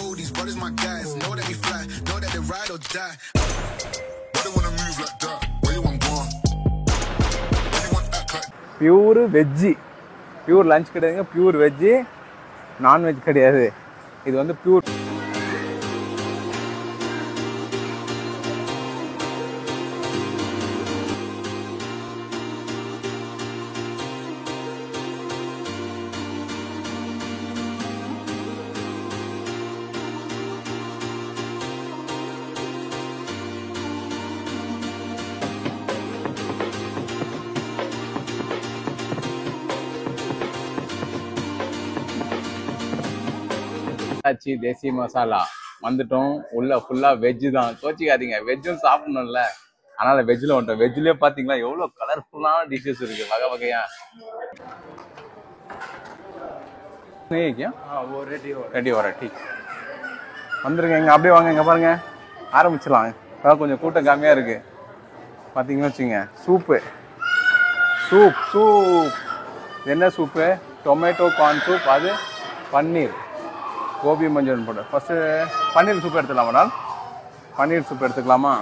know these brothers my guys. Know that we fly, know that they ride or die. Why they wanna move like that? Why you want gone? Why you want act like? Pure veg. Pure lunch கிடையாதுங்க, pure veg. Non veg கிடையாது. இது வந்து pure. தேசி மசாலா வந்துட்டோம். உள்ள ஃபுல்லா veg தான், கோச்சிக்காதீங்க. வெஜ்ஜும் சாப்பிடணும்ல, அதனால வெஜ்ல வந்துட்டோம். வெஜ்லயே பாத்தீங்களா எவ்வளவு கலர்ஃபுல்லான டிஷ்ஷஸ் இருக்கு, வகை வகையா. ரெடி வர டீ வந்துருங்க. இங்க அப்படியே வாங்க, இங்க பாருங்க, ஆரம்பிச்சிடலாம். அதான் கொஞ்சம் கூட்டம் கம்மியா இருக்கு பாத்தீங்கன்னு வச்சுங்க. சூப்பு சூப் சூப் என்ன சூப்பு? Tomato corn soup. அது பன்னீர் கோபி மஞ்சள் போட்டு. ஃபஸ்ட்டு பன்னீர் சூப் எடுத்துக்கலாமா மேடம்? பன்னீர் சூப் எடுத்துக்கலாமா?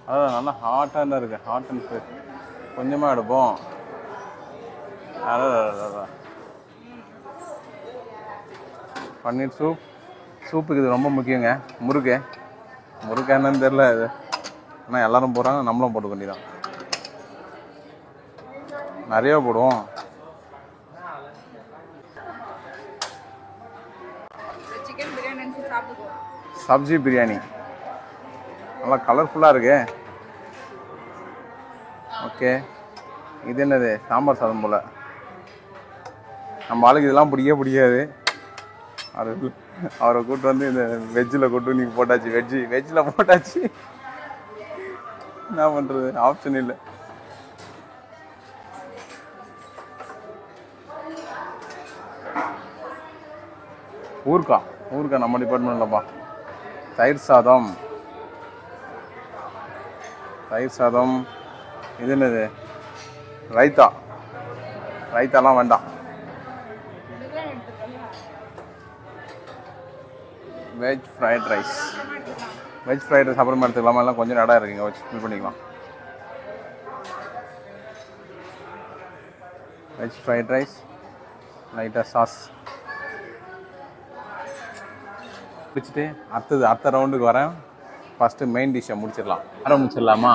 அதான் நல்லா ஹாட்டாக இருக்குது. ஹாட் அண்ட் ஸ்பைஸ் கொஞ்சமாக எடுப்போம். அதான் பன்னீர் சூப். சூப்புக்கு இது ரொம்ப முக்கியங்க. முருகை என்னன்னு தெரில இது, ஆனால் எல்லோரும் போடுறாங்க, நம்மளும் போட்டுக்க வேண்டியதான். நிறைய போடுவோம். சப்ஜி பிரியாணி நல்லா கலர்ஃபுல்லாக இருக்கு. ஓகே, இது என்னது? சாம்பார் சாதம் போல். நம்ம ஆளுக்கு இதெல்லாம் பிடிக்காது. அவரை கூப்பிட்டு வந்து இந்த வெஜ்ஜில் கூப்பிட்டு நீங்கள் போட்டாச்சு. வெஜ்ஜில் போட்டாச்சு. என்ன பண்ணுறது, ஆப்ஷன் இல்லை. ஊருக்கா நம்ம டிபார்ட்மெண்ட்லப்பா. தயிர் சாதம். இது என்னது? ரைத்தாலாம் வேண்டாம். வெஜ் ஃப்ரைட் ரைஸ் அப்புறமா எடுத்துக்கலாமா? எல்லாம் கொஞ்சம் இடம் இருக்குங்க, வச்சு ஃபில் பண்ணிக்கலாம். வெஜ் ஃப்ரைட் ரைஸ், லைட்டாக சாஸ் முடிச்சுட்டு அடுத்த ரவுண்டுக்கு வரேன். ஃபஸ்ட்டு மெயின் டிஷ்ஷை ஆரம்பிச்சிடலாமா?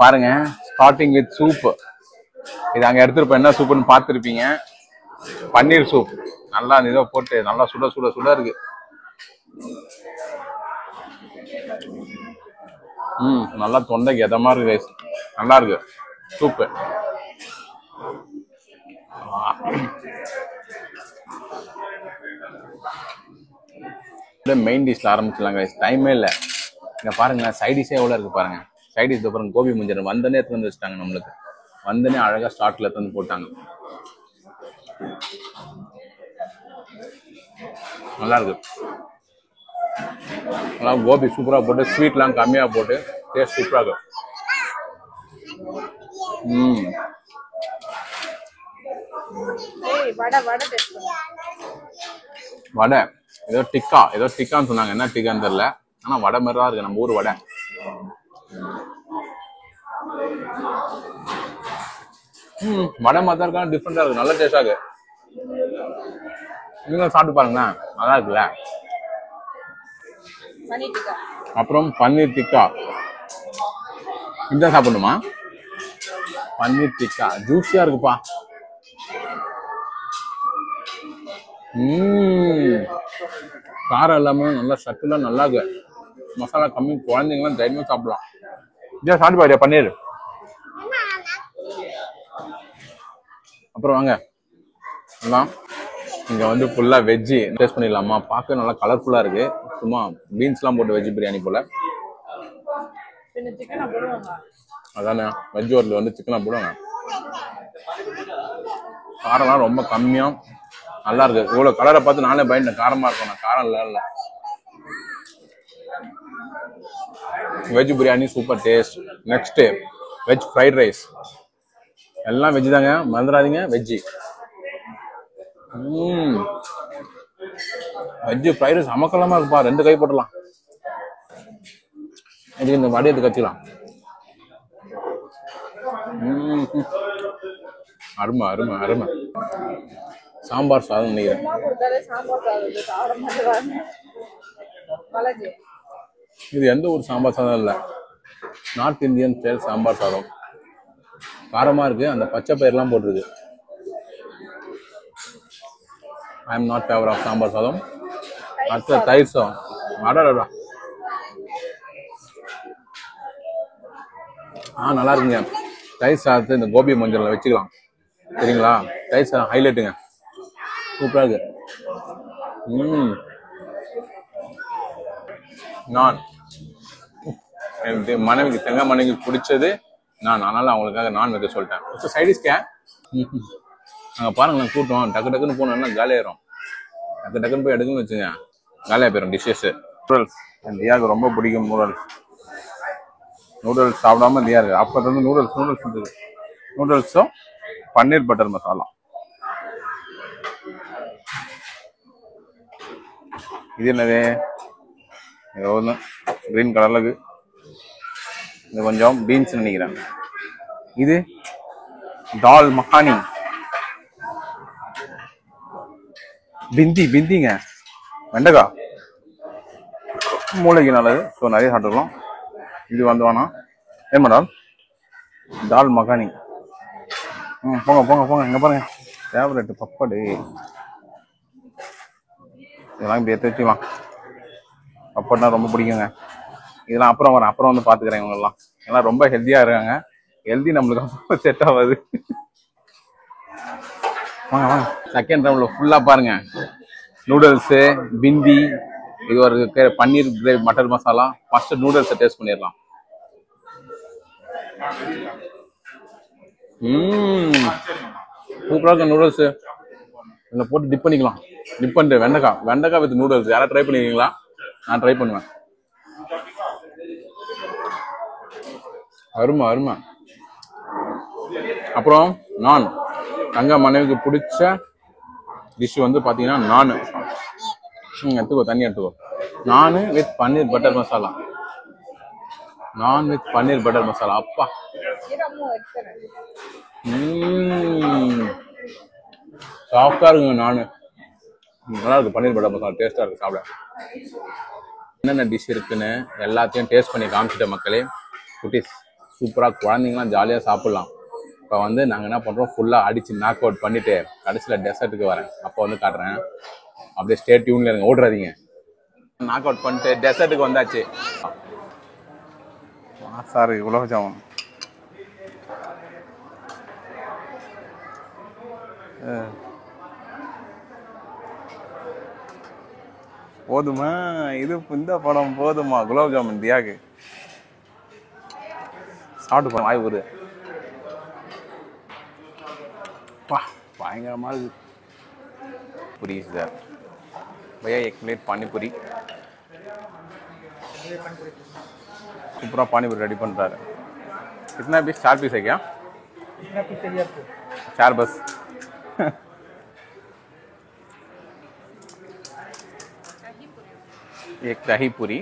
பாருங்க, ஸ்டார்டிங் வித் சூப்பு. இது அங்கே எடுத்துருப்போம். என்ன சூப்புன்னு பார்த்துருப்பீங்க. பன்னீர் சூப். நல்லா இதை போட்டு நல்லா சுட இருக்கு. நல்லா தொண்டைக்கு எதமா இருக்கு. நல்லா இருக்கு சூப்பு. மெயின் டிஷ்ல ஆரம்பிச்சிடலாங்க. டைமே இல்லை. இங்க பாருங்க, சைடிஷே எவ்வளோ இருக்கு பாருங்க. சைடிஷ் பாருங்க, கோபி மஞ்சள் வந்தனே எடுத்து வந்து வச்சுட்டாங்க. நம்மளுக்கு வந்தனே அழகா ஸ்டார்ட்ல எடுத்து வந்து போட்டாங்க. நல்லா இருக்கு. நல்லா கோபி சூப்பரா போட்டு, ஸ்வீட்லாம் கம்மியா போட்டு, டேஸ்ட் சூப்பரா இருக்கு. வடை ஏதோ டிக்கான்னு சொன்னாங்க. என்ன டிக்கான்னு தெரியல, ஆனா வடை மாதிரி தான் இருக்கு. நம்ம ஊர் வடை. வடை மாதிரி தான் இருக்கா, டிஃப்ரெண்டா இருக்கு. நல்ல டேஸ்டா இருக்கு. நீங்க சாப்பிட்டு பாருங்களேன், நல்லா இருக்குல்ல. அப்புறம் பன்னீர் டிக்கா. இதுதான் சாப்பிடணுமா? பன்னீர் டிக்கா ஜூஸியா இருக்குப்பா. காரம் எல்லாமே நல்லா சட்டுல நல்லா இருக்கு. மசாலா கம்மி. குழந்தைங்களாம் தைரியமா சாப்பிடலாம். இதான் சாப்பிட்டு பாரு பன்னீர். அப்புறம் வாங்க, எல்லாம் இங்க வந்து ஃபுல்லா வெஜ்ஜி டேஸ்ட் பண்ணிடலாமா? பார்க்க நல்லா கலர்ஃபுல்லா இருக்கு. சும்மா பீன்ஸ்லாம் போட்டு வெஜ் பிரியாணி போல. அதானே, வெஜ் ஹோட்டல் வந்து சிக்கனா போடுவாங்க. காரம்லாம் ரொம்ப கம்மியா நல்லா இருக்கு. இவ்வளவு கலரை பார்த்து நானே பயந்தேன், காரமா இருக்கும். காரம் இல்ல. Veg biryani super taste. Next veg fried rice. எல்லாம் வெஜ் தாங்க, மறந்துடாதீங்க வெஜ்ஜி. வெஜ்ஜு ஃப்ரைட் ரைஸ் அமக்கலமா இருக்குப்பா. 2 கை போட்டுடலாம். இது இந்த வடையை கச்சிக்கலாம். அருமை அருமை அருமை. சாம்பார் சாதம் நினைக்கிறேன். இது எந்த ஒரு சாம்பார் சாதம் இல்லை, நார்த் இந்தியன் ஸ்டைல் சாம்பார் சாதம். காரமா இருக்கு, அந்த பச்சை பயிரெல்லாம் போட்டிருக்கு. I am not favour of sambar sadam. அடுத்த தயிர் சாதம். அடடா, நல்லா இருக்குங்க. தயிர் சாதத்தை இந்த கோபி மஞ்சள்ல வச்சுக்கலாம், சரிங்களா? தயிர் சாதம் ஹைலைட்டுங்க, சூப்பரா இருக்கு. நான் மனைவிக்கு தங்க மனைவிக்கு பிடிச்சது நான், அதனால அவங்களுக்காக நான் வைக்க சொல்லிட்டேன். சைடிஷ்கே அங்கே பாருங்களேன், கூட்டம் டக்கு டக்குன்னு போனோம்னா காலியாயிரும். டக்கு டக்குன்னு போய் எடுக்கணும்னு வச்சுங்க, காலியாக போயிடும் டிஷ்ஷஸ். நூடுல்ஸ் தியாவுக்கு ரொம்ப பிடிக்கும். நூடுல்ஸ் சாப்பிடாம தியா இருக்கு. அப்போ வந்து நூடுல்ஸ் இருந்தது. நூடுல்ஸும் பன்னீர் பட்டர் மசாலா. இது என்னது? இது ஒன்று கிரீன் கலர்ல, இது கொஞ்சம் பீன்ஸ் நினைக்கிறேன். இது தால் மக்கானி, பிந்திங்க, வெண்டைக்காய், மூளைக்கு நல்லது. ஸோ நிறைய சாப்பிட்டுக்கலாம். இது வந்து வேணாம். ஏன் மேடம்? தால் மக்கானி. போங்க போங்க போங்க. இங்கே பாருங்க, ஃபேவரட் பப்படு. இதெல்லாம் இப்படி எடுத்து வச்சுக்கலாம். பப்பட்னா ரொம்ப பிடிக்குங்க. இதெல்லாம் அப்புறம் வரேன், அப்புறம் வந்து பார்த்துக்கிறேன். இவங்கெல்லாம் எல்லாம் ரொம்ப ஹெல்த்தியாக இருக்காங்க. ஹெல்தி நம்மளுக்கு செட் ஆகாது. வாங்க வாங்க. செகண்ட் ரவுண்ட்ல ஃபுல்லாக பாருங்க, நூடுல்ஸு, பிந்தி, இது ஒரு பன்னீர் கிரேவி மட்டர் மசாலா. ஃபர்ஸ்ட் நூடுல்ஸை டேஸ்ட் பண்ணிடலாம். சூப்பராக இருக்கும் நூடுல்ஸு. இதில் போட்டு டிப் பண்ணிக்கலாம். டிப் பண்ணிட்டு வெண்டைக்காய் வித் நூடுல்ஸ். யாராவது ட்ரை பண்ணிருக்கீங்களா? நான் ட்ரை பண்ணுவேன். அருமை அருமை. அப்புறம் நான் தங்க மனைவிக்கு பிடிச்ச டிஷ் வந்து பார்த்தீங்கன்னா நான் எடுத்துக்கோ, தண்ணி எடுத்துக்கோ. நான் வித் பன்னீர் பட்டர் மசாலா. அப்பா, சாஃப்டா இருக்குங்க. நல்லா இருக்கு. பன்னீர் பட்டர் மசாலா டேஸ்டா இருக்கு சாப்பிட. என்னென்ன டிஷ் இருக்குன்னு எல்லாத்தையும் டேஸ்ட் பண்ணி காமிச்சிட்ட மக்களே. குட்டீஸ் சூப்பராக குழந்தைங்களாம் ஜாலியாக சாப்பிட்லாம். இப்போ வந்து நாங்கள் என்ன பண்ணுறோம், ஃபுல்லாக அடித்து நாக் அவுட் பண்ணிவிட்டு கடைசியில் டெசர்ட்டுக்கு வரேன். அப்போ வந்து காட்டுறேன். அப்படியே ஸ்டே டியூன்ல இருங்க, ஓடுறாதீங்க. நாக் அவுட் பண்ணிட்டு டெசர்ட்டுக்கு வந்தாச்சு. சாரி, குலாப் ஜாமுன். போதுமா? இது இந்த படம் போதுமா? குலாப் ஜாமுன் தியாகு சாப்பிட்டு போறேன். வாய் ஊரு பயங்கரமா இருக்கு. पूरी is there. भैया 1 प्लेट पानी पूरी. सुपरा पानी पूरी रेडी बन रहा है. कितना पीस? 4 पीस है क्या? कितना पीस चाहिए आपको? 4 बस. एक दही पूरी.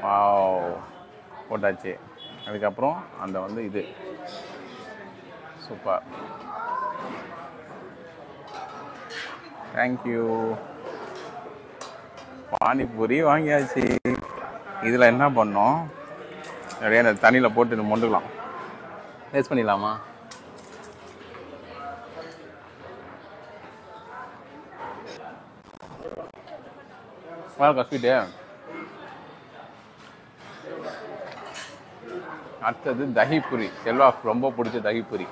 वाव, போட்டாச்சு. அதுக்கப்புறம் அந்த வந்து இது சூப்பர். தேங்க்யூ. பானிபூரி வாங்கியாச்சு. இதில் என்ன பண்ணோம், அப்படியே அந்த தண்ணியில் போட்டு மொண்டுக்கலாம். டேஸ்ட் பண்ணிடலாமா? ஸ்வீட்டு. அடுத்தது தஹிபுரி. செல்வா ரொம்ப பிடிச்ச தஹிபுரி.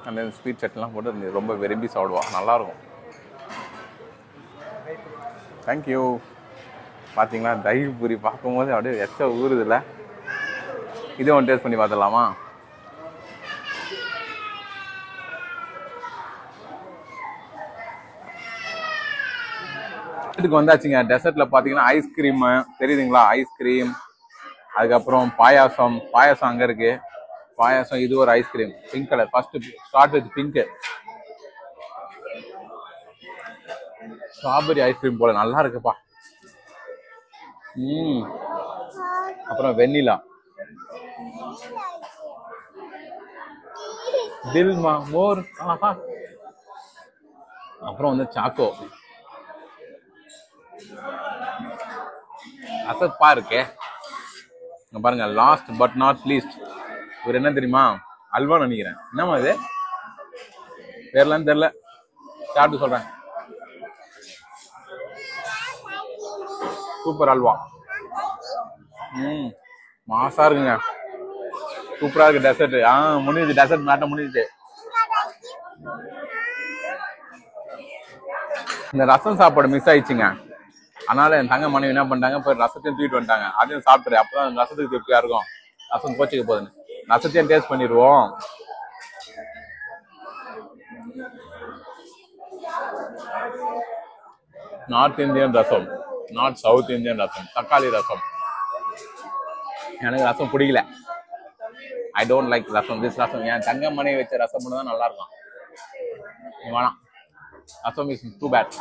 அந்த ஸ்வீட் சட்னிலாம் போட்டு ரொம்ப விரும்பி சாப்பிடுவா. நல்லாயிருக்கும். தேங்க்யூ. பார்த்தீங்களா, தஹிபுரி பார்க்கும்போது அப்படியே எச்ச ஊறுதில்ல. இதே ஒன்று டேஸ்ட் பண்ணி பார்த்துடலாமா? இதுக்கு வந்தாச்சுங்க. டெசர்ட்ல பார்த்தீங்கன்னா ஐஸ்கிரீம் தெரியுதுங்களா? ஐஸ்கிரீம், அதுக்கப்புறம் பாயாசம் அங்கே இருக்கு. பாயாசம். இது ஒரு ice cream pink colour. First start with pink. Strawberry ice cream போல நல்லா இருக்குப்பா. அப்புறம் வெண்ணிலா, தில்மா மோர். அப்புறம் வந்து சாக்கோ. அசப்பா இருக்கே. பாருங்க, லாஸ்ட் பட் நாட் லீஸ்ட் இவர் என்ன தெரியுமா? அல்வா நினைக்கிறேன். என்னமா இது பேர்லாம் தெரியல, சாப்பிட்டு சொல்றேன். சூப்பர் அல்வா. மாசா இருக்குங்க, சூப்பரா இருக்கு. டெசர்ட் முடிஞ்சு, டெசர்ட் நாட்ட முடிஞ்சுது. இந்த ரசம் சாப்பாடு மிஸ் ஆயிடுச்சுங்க. அதனால என் தங்க மனைவி என்ன பண்ணிட்டாங்க, போய் ரசத்தையும் தூக்கிட்டு வந்துட்டாங்க. அதையும் சாப்பிட்டுரு, அப்பதான் ரசத்துக்கு திருப்தியா இருக்கும். ரசம் கோச்சிக்க போகுதுன்னு ரசத்தையும் டேஸ்ட் பண்ணிடுவோம். North Indian rasam, not South Indian rasam. தக்காளி ரசம். எனக்கு ரசம் பிடிக்கல. I don't like rasam. This rasam என் தங்க மனைவி வச்ச ரசம் மட்டும் தான் நல்லா இருக்கும். வேணாம், rasam is too bad.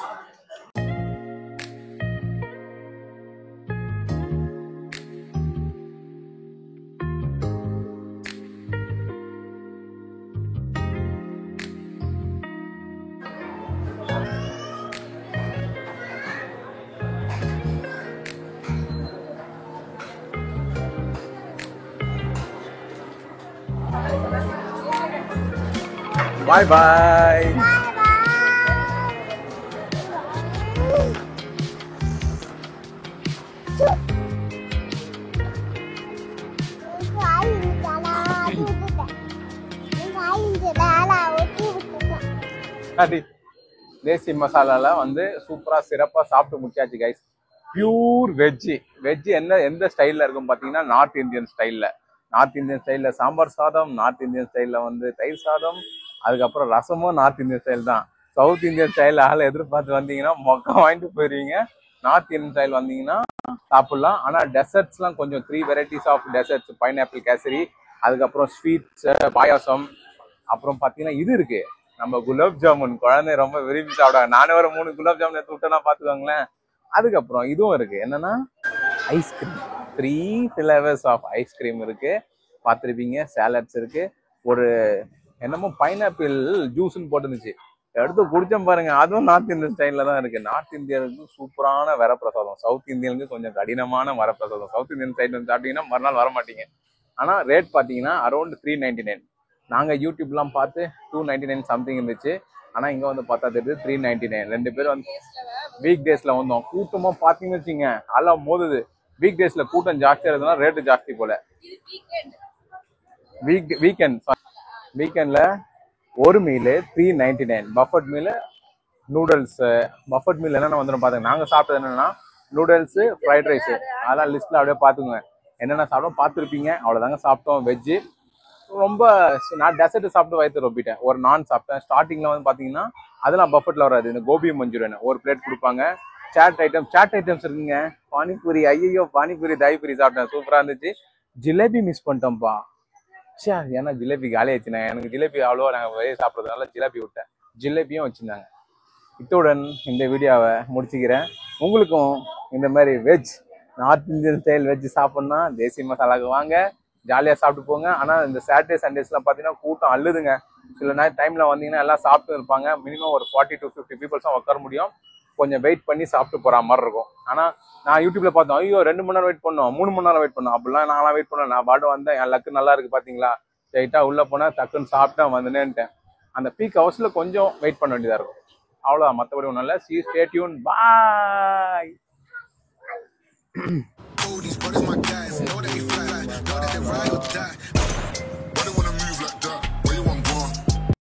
Bye bye. Desi மசாலால வந்து சூப்பரா சிறப்பா சாப்பிட்டு முடிச்சாச்சு கைஸ். Pure veg. வெஜ் எந்த ஸ்டைல்ல இருக்கும் பாத்தீங்கன்னா, நார்த் இந்தியன் ஸ்டைல்ல. நார்த் இந்தியன் ஸ்டைல்ல சாம்பார் சாதம், நார்த் இந்தியன் ஸ்டைல்ல வந்து தயிர் சாதம், அதுக்கப்புறம் ரசமும் நார்த் இந்தியன் ஸ்டைல் தான். சவுத் இந்தியன் ஸ்டைல் ஆளை எதிர்பார்த்து வந்தீங்கன்னா மொக்க வாங்கிட்டு போயிருவீங்க. நார்த் இந்தியன் ஸ்டைல் வந்தீங்கன்னா சாப்பிடலாம். ஆனா டெசர்ட்ஸ்லாம் கொஞ்சம் 3 varieties of desserts. Pineapple kesari, அதுக்கப்புறம் ஸ்வீட்ஸ், பாயாசம், அப்புறம் பாத்தீங்கன்னா இது இருக்கு நம்ம குலாப் ஜாமுன். குழந்தை ரொம்ப விரும்பி சாப்பிடாங்க. நானே ஒரு 3 குலாப் ஜாமுன் எடுத்து விட்டேன்னா பாத்துக்கோங்களேன். அதுக்கப்புறம் இதுவும் இருக்கு, என்னன்னா ஐஸ்கிரீம். 3 ஃபிளேவர்ஸ் ஆஃப் ஐஸ்கிரீம் இருக்கு, பார்த்துருப்பீங்க. சாலட்ஸ் இருக்கு, ஒரு என்னமோ பைனாப்பிள் ஜூஸ்ன்னு போட்டுருந்துச்சு, எடுத்து குடிச்சோம் பாருங்க. அதுவும் நார்த் இந்தியன் ஸ்டைல்ல தான் இருக்கு. நார்த் இந்தியனுக்கு சூப்பரான வரப்பிரசாதம், சவுத் இந்தியனுக்கு கொஞ்சம் கடினமான வரப்பிரசாதம். சவுத் இந்தியன் சைடு வந்து சாப்பிட்டீங்கன்னா மறுநாள் வர மாட்டீங்க. ஆனா ரேட் பாத்தீங்கன்னா அரௌண்ட் 399. நாங்க யூடியூப்லாம் பார்த்து 299 சம்திங் இருந்துச்சு. ஆனா இங்க வந்து பார்த்தா தெரியுது 399. 2 பேரும் வந்து வீக் டேஸ்ல வந்தோம். கூட்டமா பாத்தீங்கன்னு வச்சுங்க, எல்லாம் மோதுது. வீக் டேஸ்ல கூட்டம் ஜாஸ்தியா இருந்ததுன்னா ரேட்டு ஜாஸ்தி போல. வீக்கெண்ட்ல ஒரு meal 399. Buffet meal, noodles. Buffet meal என்னென்ன வந்துடும் பாத்துங்க. நாங்க சாப்பிட்டது என்னன்னா நூடுல்ஸ், ஃப்ரைட் ரைஸ். அதெல்லாம் லிஸ்ட்ல அப்படியே பாத்துக்கோங்க, என்னென்ன சாப்பிட்டோம் பார்த்துருப்பீங்க. அவ்வளவுதாங்க சாப்பிட்டோம். வெஜ்ஜு ரொம்ப. நான் டெசர்ட் சாப்பிட்டு வயிற்று ரொப்பிட்டேன். ஒரு நான் சாப்பிட்டேன். ஸ்டார்டிங்ல வந்து பாத்தீங்கன்னா அதெல்லாம் பஃபட்ல வராது. இந்த கோபி மஞ்சூரியன் ஒரு பிளேட் கொடுப்பாங்க. சாட் ஐட்டம்ஸ் இருக்குங்க. பானிபூரி, ஐயோ பானிபூரி, தயிபூரி சாப்பிட்டேன், சூப்பரா இருந்துச்சு. ஜிலேபி மிஸ் பண்ணிட்டோம்ப்பா. சே, ஏன்னா ஜிலேபி காலி ஆயிடுச்சுண்ணே. எனக்கு ஜிலேபி அவ்வளோவா நாங்கள் வெளியே சாப்பிட்றதுனால ஜிலேபி விட்டேன். ஜிலேபியும் வச்சுருந்தாங்க. இத்துடன் இந்த வீடியோவை முடிச்சுக்கிறேன். உங்களுக்கும் இந்த மாதிரி veg, North Indian style veg சாப்பிட்ணுன்னா தேசி மசாலாவுக்கு வாங்க, ஜாலியாக சாப்பிட்டு போங்க. ஆனால் இந்த சாட்டர்டே சண்டேஸ்லாம் பார்த்தீங்கன்னா கூட்டம் அள்ளுதுங்க. சில டைமில் வந்தீங்கன்னா எல்லாம் சாப்பிட்டு இருப்பாங்க. மினிமம் ஒரு 40 to 50 பீப்புள்ஸ் தான் உட்கார முடியும். கொஞ்சம் வெயிட் பண்ணி சாப்பிட்டு போகிற மாதிரி இருக்கும். ஆனால் நான் யூடியூப்ல பார்த்தோம், ஐயோ 2 மணி நேரம் வெயிட் பண்ணோம், 3 மணி நேரம் வெயிட் பண்ணோம். அப்படிலாம் நான்லாம் வெயிட் பண்ணேன். நான் பாட்டு வந்தேன், என் லக்கு நல்லா இருக்கு பார்த்தீங்களா. ஸ்ட்ரைட்டா உள்ள போனால் டக்குன்னு சாப்பிட்டேன், வந்துனேன்ட்டேன். அந்த பீக் ஹவர்ஸ்ல கொஞ்சம் வெயிட் பண்ண வேண்டியதாக இருக்கும். அவ்வளோதான், மற்றபடி ஒன்றும் இல்லை. See you, stay tuned, bye. These brothers my guys, know that they fly, know that they ride or die.